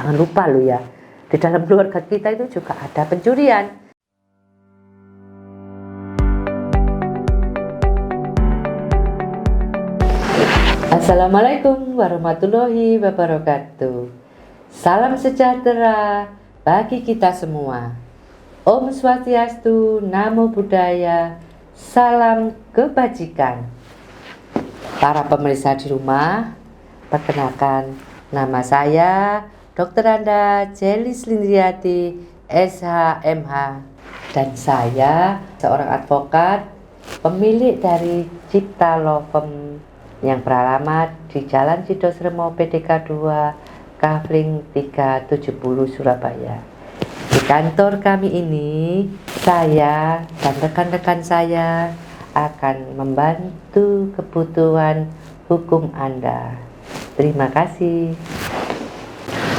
Jangan lupa loh ya, di dalam keluarga kita itu juga ada pencurian. Assalamualaikum warahmatullahi wabarakatuh. Salam sejahtera bagi kita semua. Om Swastiastu, Namo Buddhaya, salam kebajikan. Para pemirsa di rumah, perkenalkan nama saya Dr. Anda Jelis Lindriati, SHMH, dan saya seorang advokat, pemilik dari Cipta Law Firm yang beralamat di Jalan Cidosremo PDK 2, Kavling 370 Surabaya. Di kantor kami ini, saya dan rekan-rekan saya akan membantu kebutuhan hukum Anda. Terima kasih.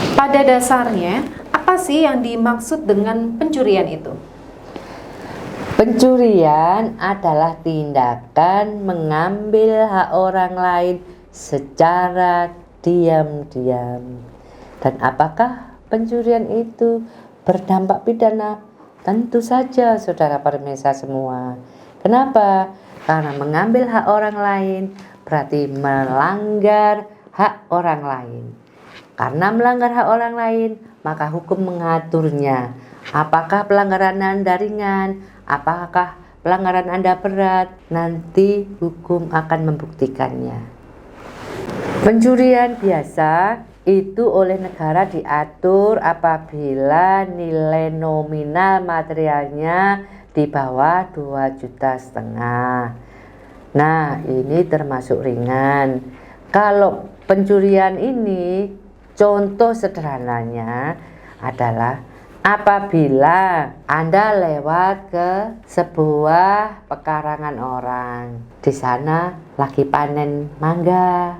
Pada dasarnya, apa sih yang dimaksud dengan pencurian itu? Pencurian adalah tindakan mengambil hak orang lain secara diam-diam. Dan apakah pencurian itu berdampak pidana? Tentu saja, saudara pemirsa semua. Kenapa? Karena mengambil hak orang lain berarti melanggar hak orang lain. Karena melanggar hak orang lain, maka hukum mengaturnya. Apakah pelanggaran Anda ringan? Apakah pelanggaran Anda berat? Nanti hukum akan membuktikannya. Pencurian biasa itu oleh negara diatur apabila nilai nominal materialnya di bawah 2,5 juta. Nah, ini termasuk ringan. Kalau pencurian ini, contoh sederhananya adalah apabila Anda lewat ke sebuah pekarangan orang, di sana lagi panen mangga,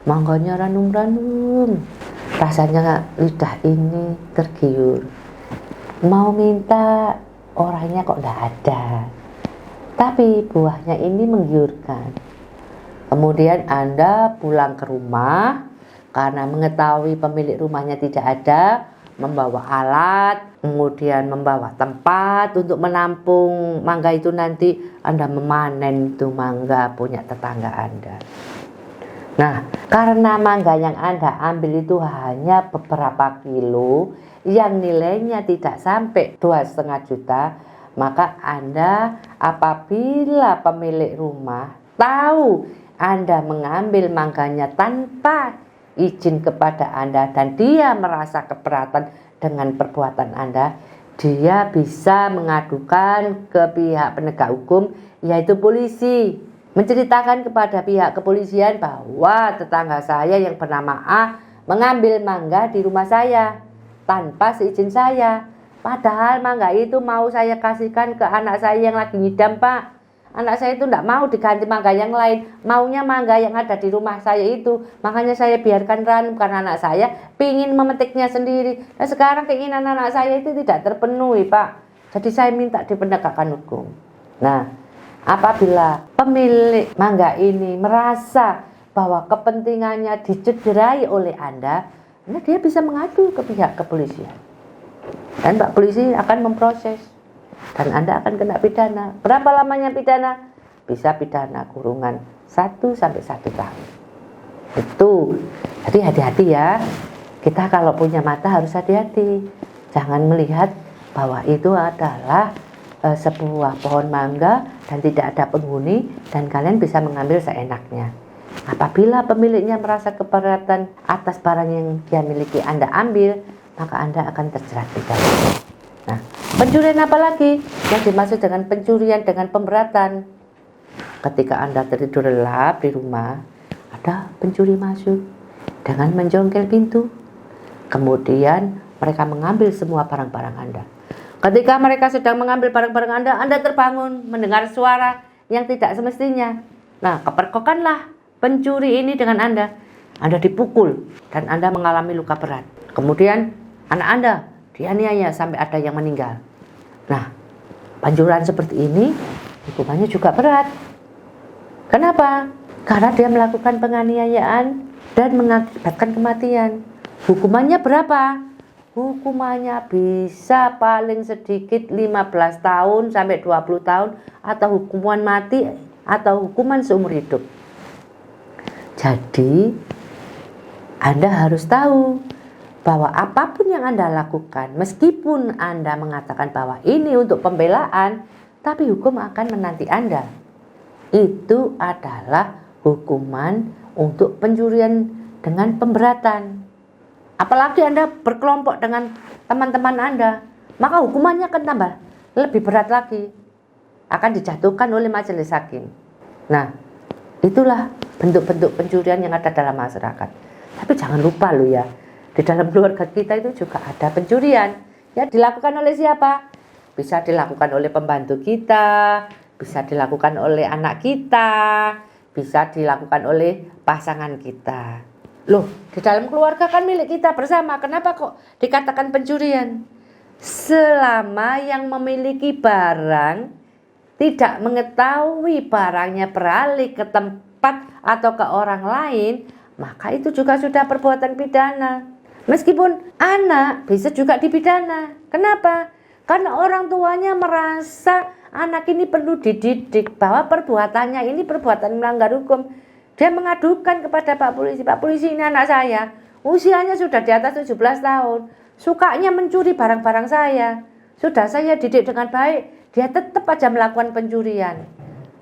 mangganya ranum-ranum, rasanya lidah ini tergiur, mau minta, orangnya kok tidak ada, tapi buahnya ini menggiurkan. Kemudian Anda pulang ke rumah karena mengetahui pemilik rumahnya tidak ada, membawa alat, kemudian membawa tempat untuk menampung mangga itu. Nanti Anda memanen itu mangga punya tetangga Anda. Nah, karena mangga yang Anda ambil itu hanya beberapa kilo yang nilainya tidak sampai 2,5 juta, maka Anda apabila pemilik rumah tahu Anda mengambil mangganya tanpa izin kepada Anda dan dia merasa keberatan dengan perbuatan Anda, dia bisa mengadukan ke pihak penegak hukum, yaitu polisi, menceritakan kepada pihak kepolisian bahwa tetangga saya yang bernama A mengambil mangga di rumah saya tanpa seizin saya, padahal mangga itu mau saya kasihkan ke anak saya yang lagi ngidam, Pak. Anak saya itu tidak mau diganti mangga yang lain, maunya mangga yang ada di rumah saya itu. Makanya saya biarkan ranum karena anak saya pingin memetiknya sendiri. Nah, sekarang keinginan anak saya itu tidak terpenuhi, Pak. Jadi saya minta dipenegakkan hukum. Nah, apabila pemilik mangga ini merasa bahwa kepentingannya dicederai oleh Anda, nah dia bisa mengadu ke pihak kepolisian. Dan Pak Polisi akan memproses. Dan Anda akan kena pidana. Berapa lamanya pidana? Bisa pidana kurungan 1 sampai 1 tahun. Itu. Jadi hati-hati ya. Kita kalau punya mata harus hati-hati. Jangan melihat bahwa itu adalah sebuah pohon mangga dan tidak ada penghuni dan kalian bisa mengambil seenaknya. Apabila pemiliknya merasa keberatan atas barang yang dia miliki Anda ambil, maka Anda akan terjerat pidana. Nah, pencurian apa lagi yang dimaksud dengan pencurian dengan pemberatan? Ketika Anda tertidur lelap di rumah, ada pencuri masuk dengan menjongkel pintu. Kemudian mereka mengambil semua barang-barang Anda. Ketika mereka sedang mengambil barang-barang Anda terbangun mendengar suara yang tidak semestinya. Nah, kepergokkanlah pencuri ini dengan Anda. Anda dipukul dan Anda mengalami luka berat. Kemudian anak Anda dianiaya sampai ada yang meninggal. Nah, pencurian seperti ini hukumannya juga berat. Kenapa? Karena dia melakukan penganiayaan dan mengakibatkan kematian. Hukumannya berapa? Hukumannya bisa paling sedikit 15 tahun sampai 20 tahun atau hukuman mati atau hukuman seumur hidup. Jadi Anda harus tahu bahwa apapun yang Anda lakukan, meskipun Anda mengatakan bahwa ini untuk pembelaan, tapi hukum akan menanti Anda. Itu adalah hukuman untuk pencurian dengan pemberatan. Apalagi Anda berkelompok dengan teman-teman Anda, maka hukumannya akan tambah lebih berat lagi. Akan dijatuhkan oleh majelis hakim. Nah, itulah bentuk-bentuk pencurian yang ada dalam masyarakat. Tapi jangan lupa loh ya, di dalam keluarga kita itu juga ada pencurian. Ya, dilakukan oleh siapa? Bisa dilakukan oleh pembantu kita, bisa dilakukan oleh anak kita, bisa dilakukan oleh pasangan kita. Loh, di dalam keluarga kan milik kita bersama. Kenapa kok dikatakan pencurian? Selama yang memiliki barang tidak mengetahui barangnya beralih ke tempat atau ke orang lain, maka itu juga sudah perbuatan pidana. Meskipun anak bisa juga dipidana. Kenapa? Karena orang tuanya merasa anak ini perlu dididik bahwa perbuatannya ini perbuatan melanggar hukum. Dia mengadukan kepada Pak Polisi ini anak saya, usianya sudah di atas 17 tahun, sukanya mencuri barang-barang saya. Sudah saya didik dengan baik, dia tetap aja melakukan pencurian.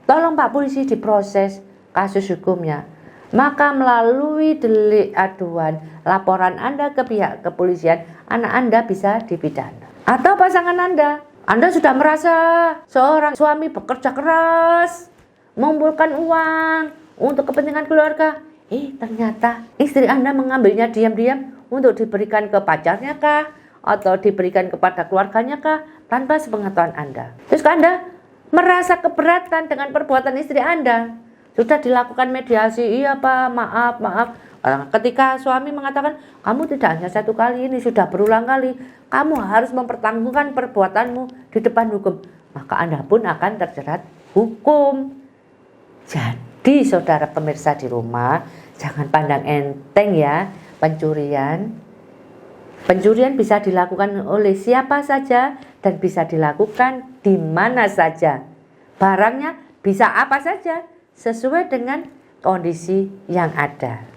Tolong Pak Polisi diproses kasus hukumnya. Maka melalui delik aduan, laporan Anda ke pihak kepolisian, anak Anda bisa dipidana. Atau pasangan Anda sudah merasa seorang suami bekerja keras, mengumpulkan uang untuk kepentingan keluarga. Ternyata istri Anda mengambilnya diam-diam untuk diberikan ke pacarnya kah? Atau diberikan kepada keluarganya kah? Tanpa sepengetahuan Anda. Terus Anda merasa keberatan dengan perbuatan istri Anda. Sudah dilakukan mediasi, iya Pak, maaf. Ketika suami mengatakan, kamu tidak hanya satu kali ini, sudah berulang kali, kamu harus mempertanggungan perbuatanmu di depan hukum. Maka Anda pun akan terjerat hukum. Jadi saudara pemirsa di rumah, jangan pandang enteng ya pencurian. Pencurian bisa dilakukan oleh siapa saja dan bisa dilakukan di mana saja. Barangnya bisa apa saja sesuai dengan kondisi yang ada.